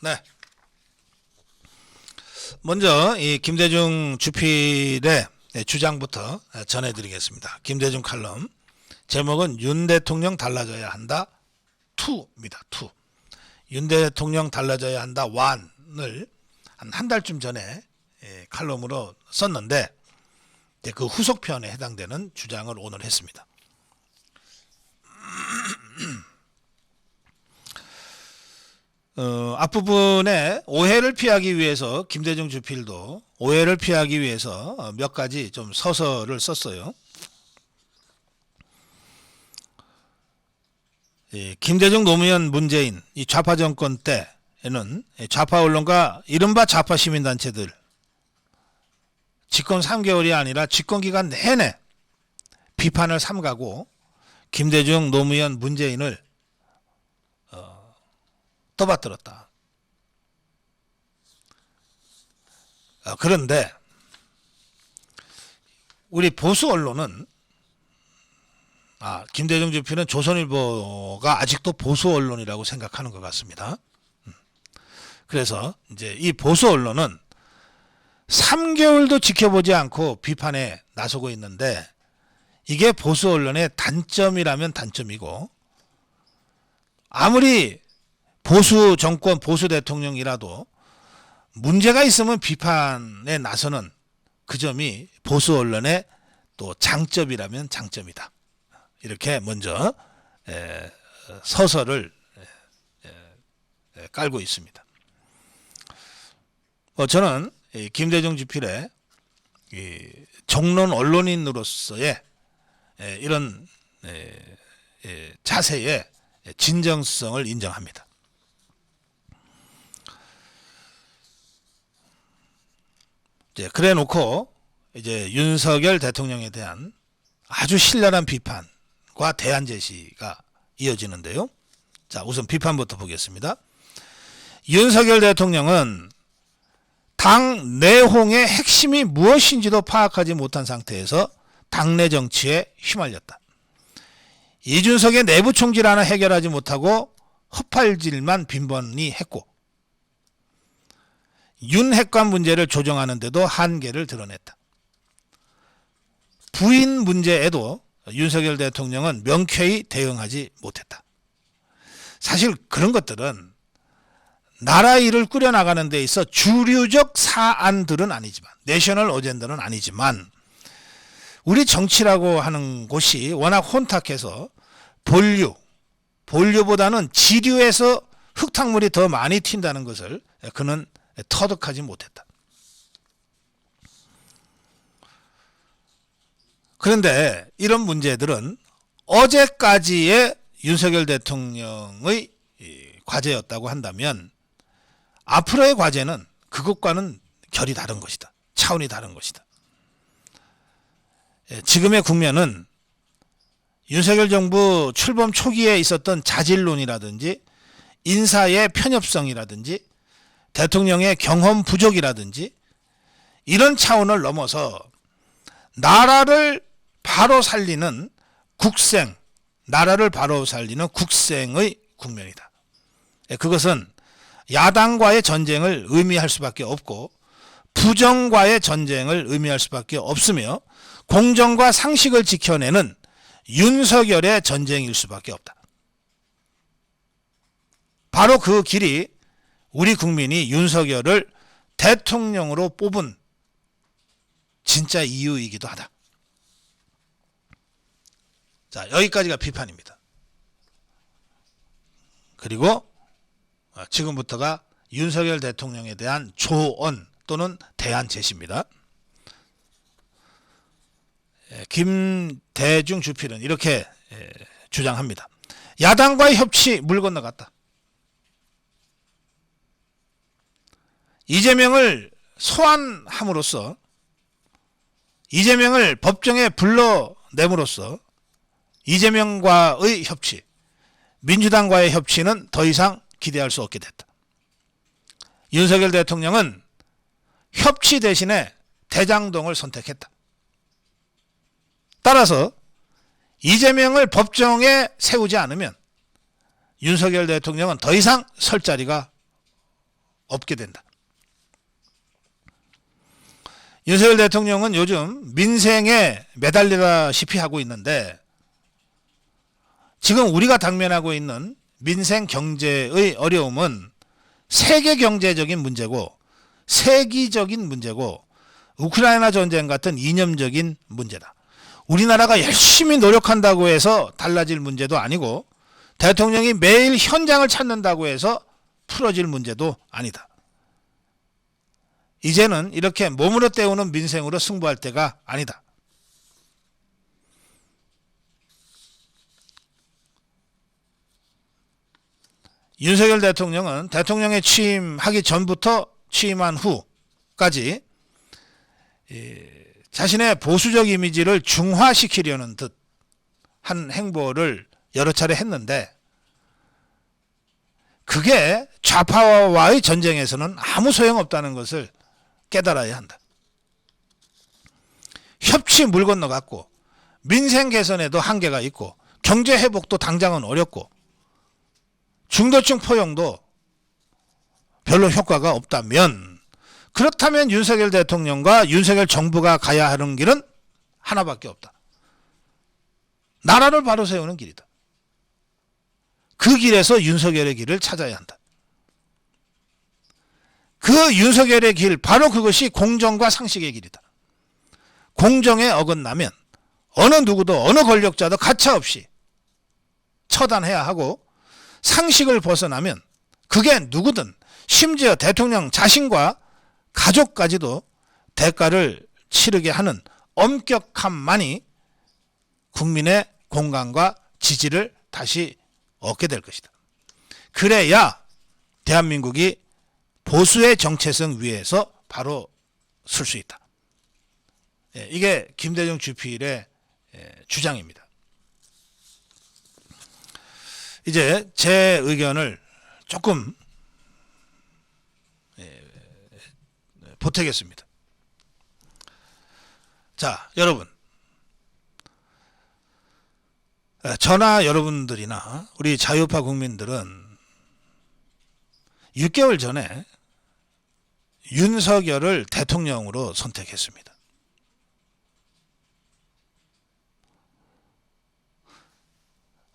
네. 먼저 이 김대중 주필의 주장부터 전해드리겠습니다. 김대중 칼럼 제목은 윤 대통령 달라져야 한다 2입니다. 2. 윤 대통령 달라져야 한다 1을 한 달쯤 전에 칼럼으로 썼는데 그 후속편에 해당되는 주장을 오늘 했습니다. 앞부분에 오해를 피하기 위해서 김대중 주필도 오해를 피하기 위해서 몇 가지 좀 서설을 썼어요. 김대중 노무현 문재인 이 좌파 정권 때에는 좌파 언론과 이른바 좌파 시민단체들 집권 3개월이 아니라 집권 기간 내내 비판을 삼가고 김대중 노무현 문재인을 떠받들었다. 그런데 우리 보수 언론은 김대중 주필은 조선일보가 아직도 보수 언론이라고 생각하는 것 같습니다. 그래서 이제 이 보수 언론은 3개월도 지켜보지 않고 비판에 나서고 있는데 이게 보수 언론의 단점이라면 단점이고 아무리 보수 정권, 보수 대통령이라도 문제가 있으면 비판에 나서는 그 점이 보수 언론의 또 장점이라면 장점이다. 이렇게 먼저 서설을 깔고 있습니다. 저는 김대중 주필의 정론 언론인으로서의 이런 자세의 진정성을 인정합니다. 그래 놓고 이제 윤석열 대통령에 대한 아주 신랄한 비판과 대안 제시가 이어지는데요. 자, 우선 비판부터 보겠습니다. 윤석열 대통령은 당 내홍의 핵심이 무엇인지도 파악하지 못한 상태에서 당내 정치에 휘말렸다. 이준석의 내부 총질 하나 해결하지 못하고 헛발질만 빈번히 했고 윤핵관 문제를 조정하는 데도 한계를 드러냈다. 부인 문제에도 윤석열 대통령은 명쾌히 대응하지 못했다. 사실 그런 것들은 나라 일을 꾸려나가는 데 있어 주류적 사안들은 아니지만 내셔널 어젠다는 아니지만 우리 정치라고 하는 곳이 워낙 혼탁해서 본류보다는 지류에서 흙탕물이 더 많이 튄다는 것을 그는 터득하지 못했다. 그런데 이런 문제들은 어제까지의 윤석열 대통령의 과제였다고 한다면 앞으로의 과제는 그것과는 결이 다른 것이다. 차원이 다른 것이다. 지금의 국면은 윤석열 정부 출범 초기에 있었던 자질론이라든지 인사의 편협성이라든지 대통령의 경험 부족이라든지 이런 차원을 넘어서 나라를 바로 살리는 국생의 국면이다. 그것은 야당과의 전쟁을 의미할 수밖에 없고 부정과의 전쟁을 의미할 수밖에 없으며 공정과 상식을 지켜내는 윤석열의 전쟁일 수밖에 없다. 바로 그 길이 우리 국민이 윤석열을 대통령으로 뽑은 진짜 이유이기도 하다. 자, 여기까지가 비판입니다. 그리고 지금부터가 윤석열 대통령에 대한 조언 또는 대안 제시입니다. 김대중 주필은 이렇게 주장합니다. 야당과의 협치 물 건너갔다. 이재명을 소환함으로써 이재명을 법정에 불러냄으로써 이재명과의 협치, 민주당과의 협치는 더 이상 기대할 수 없게 됐다. 윤석열 대통령은 협치 대신에 대장동을 선택했다. 따라서 이재명을 법정에 세우지 않으면 윤석열 대통령은 더 이상 설 자리가 없게 된다. 윤석열 대통령은 요즘 민생에 매달리다시피 하고 있는데 지금 우리가 당면하고 있는 민생 경제의 어려움은 세계 경제적인 문제고 세기적인 문제고 우크라이나 전쟁 같은 이념적인 문제다. 우리나라가 열심히 노력한다고 해서 달라질 문제도 아니고 대통령이 매일 현장을 찾는다고 해서 풀어질 문제도 아니다. 이제는 이렇게 몸으로 때우는 민생으로 승부할 때가 아니다. 윤석열 대통령은 대통령에 취임하기 전부터 취임한 후까지 자신의 보수적 이미지를 중화시키려는 듯 한 행보를 여러 차례 했는데 그게 좌파와의 전쟁에서는 아무 소용없다는 것을 깨달아야 한다. 협치 물 건너갔고 민생 개선에도 한계가 있고 경제 회복도 당장은 어렵고 중도층 포용도 별로 효과가 없다면 그렇다면 윤석열 대통령과 윤석열 정부가 가야 하는 길은 하나밖에 없다. 나라를 바로 세우는 길이다. 그 길에서 윤석열의 길을 찾아야 한다. 그 윤석열의 길, 바로 그것이 공정과 상식의 길이다. 공정에 어긋나면 어느 누구도 어느 권력자도 가차없이 처단해야 하고 상식을 벗어나면 그게 누구든 심지어 대통령 자신과 가족까지도 대가를 치르게 하는 엄격함만이 국민의 공감과 지지를 다시 얻게 될 것이다. 그래야 대한민국이 보수의 정체성 위에서 바로 설 수 있다. 이게 김대중 주필의 주장입니다. 이제 제 의견을 조금 보태겠습니다. 자, 여러분, 저나 여러분들이나 우리 자유파 국민들은 6개월 전에 윤석열을 대통령으로 선택했습니다.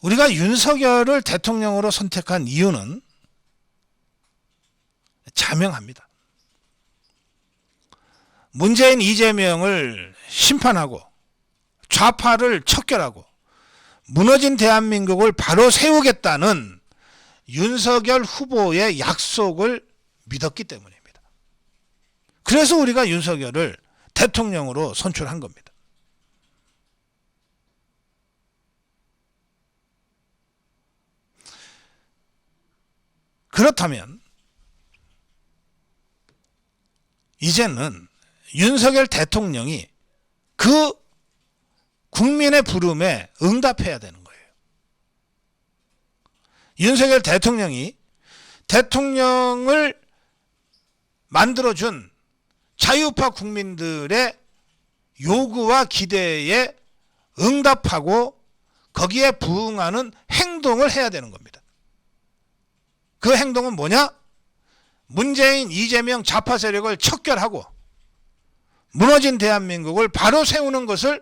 우리가 윤석열을 대통령으로 선택한 이유는 자명합니다. 문재인, 이재명을 심판하고 좌파를 척결하고 무너진 대한민국을 바로 세우겠다는 윤석열 후보의 약속을 믿었기 때문입니다. 그래서 우리가 윤석열을 대통령으로 선출한 겁니다. 그렇다면 이제는 윤석열 대통령이 그 국민의 부름에 응답해야 되는 거예요. 윤석열 대통령이 대통령을 만들어준 자유파 국민들의 요구와 기대에 응답하고 거기에 부응하는 행동을 해야 되는 겁니다. 그 행동은 뭐냐? 문재인, 이재명 좌파 세력을 척결하고 무너진 대한민국을 바로 세우는 것을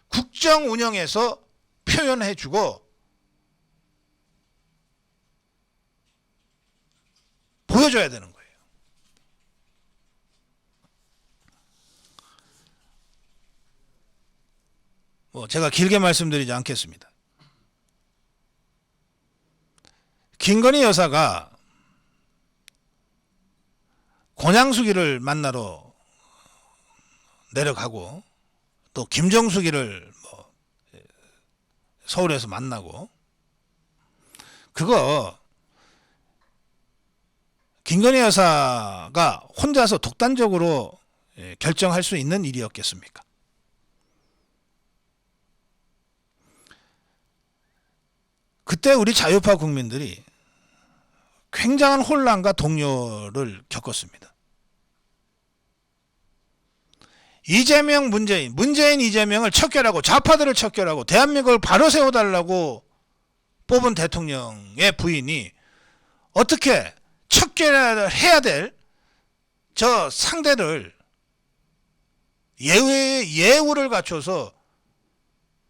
국정 운영에서 표현해주고 보여줘야 되는 거예요. 제가 길게 말씀드리지 않겠습니다. 김건희 여사가 권양숙이를 만나러 내려가고 또 김정숙이를 서울에서 만나고 그거 김건희 여사가 혼자서 독단적으로 결정할 수 있는 일이었겠습니까? 그때 우리 자유파 국민들이 굉장한 혼란과 동요를 겪었습니다. 이재명, 문재인, 이재명을 척결하고 좌파들을 척결하고 대한민국을 바로 세워달라고 뽑은 대통령의 부인이 어떻게 척결을 해야 될 저 상대를 예우를 갖춰서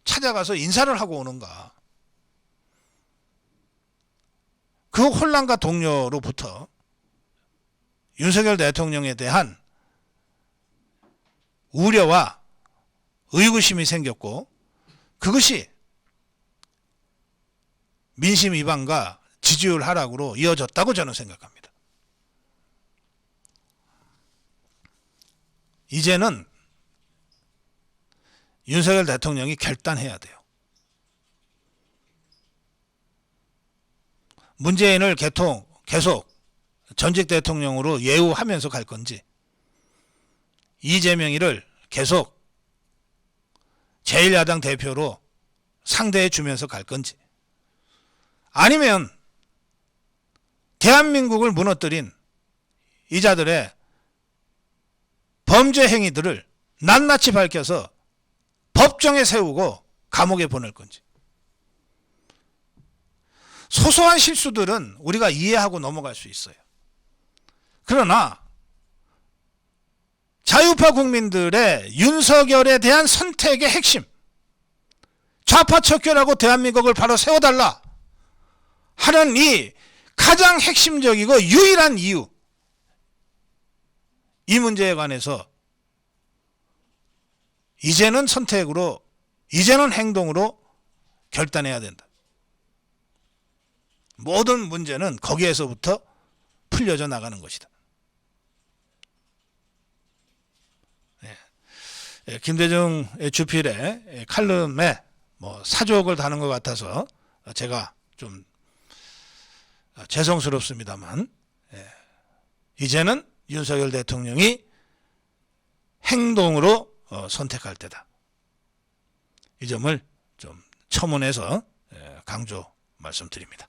찾아가서 인사를 하고 오는가. 그 혼란과 동료로부터 윤석열 대통령에 대한 우려와 의구심이 생겼고, 그것이 민심 위반과 지지율 하락으로 이어졌다고 저는 생각합니다. 이제는 윤석열 대통령이 결단해야 돼요. 문재인을 계속 전직 대통령으로 예우하면서 갈 건지, 이재명이를 계속 제1야당 대표로 상대해 주면서 갈 건지, 아니면 대한민국을 무너뜨린 이자들의 범죄 행위들을 낱낱이 밝혀서 법정에 세우고 감옥에 보낼 건지. 소소한 실수들은 우리가 이해하고 넘어갈 수 있어요. 그러나 자유파 국민들의 윤석열에 대한 선택의 핵심, 좌파 척결하고 대한민국을 바로 세워달라 하는 이 가장 핵심적이고 유일한 이유, 이 문제에 관해서 이제는 선택으로, 이제는 행동으로 결단해야 된다. 모든 문제는 거기에서부터 풀려져 나가는 것이다. 김대중 주필의 칼럼에 사족을 다는 것 같아서 제가 좀 죄송스럽습니다만, 이제는 윤석열 대통령이 행동으로 선택할 때다. 이 점을 좀 첨언해서 강조 말씀드립니다.